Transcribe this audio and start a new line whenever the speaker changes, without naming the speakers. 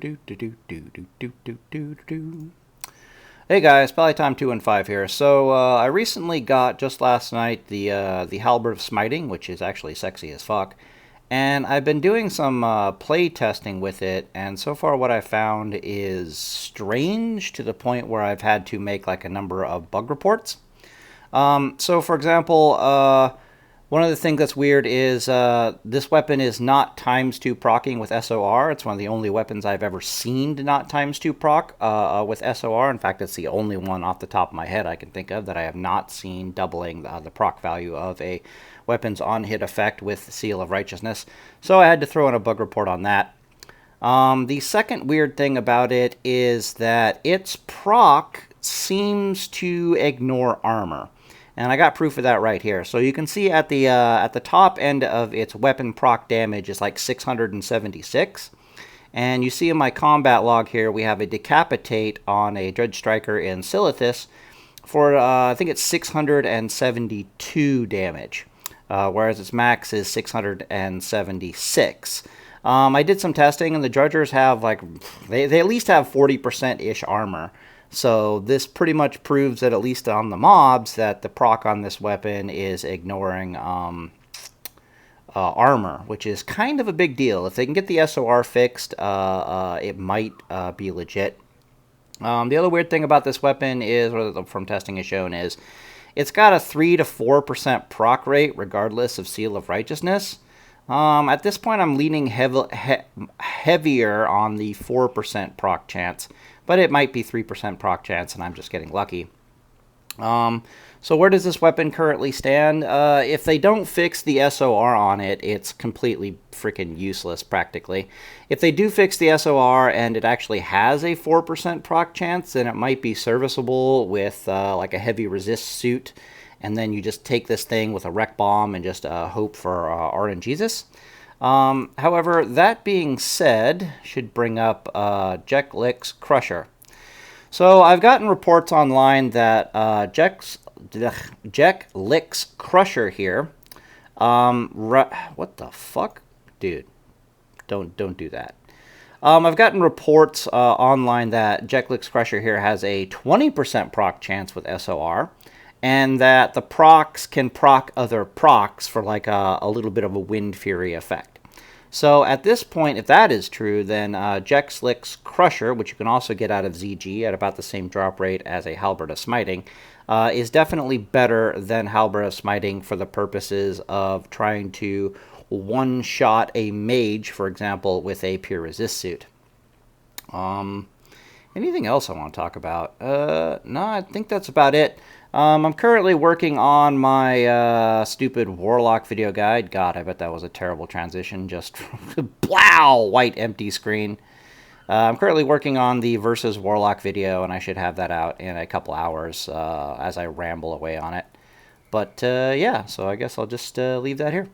Hey guys, Probably Time 2 and 5 here. So I recently got, just last night, the Halberd of Smiting, which is actually sexy as fuck. And I've been doing some play testing with it, and so far what I found is strange to the point where I've had to make like a number of bug reports. So for example, one of the things that's weird is this weapon is not ×2 procking with SOR. It's one of the only weapons I've ever seen to not ×2 proc with SOR. In fact, it's the only one off the top of my head I can think of that I have not seen doubling the proc value of a weapon's on-hit effect with Seal of Righteousness. So I had to throw in a bug report on that. The second weird thing about it is that its proc seems to ignore armor. And I got proof of that right here. So you can see at the top end of its weapon proc damage is like 676. And you see in my combat log here, we have a decapitate on a Dredge Striker in Silithus for, I think it's 672 damage. Whereas its max is 676. I did some testing, and the Drudgers have, like, they at least have 40%-ish armor. So this pretty much proves that, at least on the mobs, that the proc on this weapon is ignoring armor, which is kind of a big deal. If they can get the SOR fixed, it might be legit. The other weird thing about this weapon is, or from testing is shown, is it's got a 3 to 4% proc rate regardless of Seal of Righteousness. At this point, I'm leaning heavier on the 4% proc chance, but it might be 3% proc chance, and I'm just getting lucky. So where does this weapon currently stand? If they don't fix the SOR on it, it's completely freaking useless, practically. If they do fix the SOR and it actually has a 4% proc chance, then it might be serviceable with like a heavy resist suit, and then you just take this thing with a wreck bomb and just hope for RNGesus. However, that being said, should bring up Jeklick's Crusher. So I've gotten reports online that Jeklick's Crusher here. What the fuck, dude? Don't do that. I've gotten reports online that Jeklick's Crusher here has a 20% proc chance with SOR, and that the procs can proc other procs for like a little bit of a Wind Fury effect. So at this point, if that is true, then Jeklick's Crusher, which you can also get out of ZG at about the same drop rate as a Halberd of Smiting, is definitely better than Halberd of Smiting for the purposes of trying to one-shot a mage, for example, with a pure resist suit. Anything else I want to talk about? No, I think that's about it. I'm currently working on my stupid Warlock video guide. God, I bet that was a terrible transition. Just blow, white empty screen. I'm currently working on the Versus Warlock video, and I should have that out in a couple hours as I ramble away on it. But yeah, so I guess I'll just leave that here.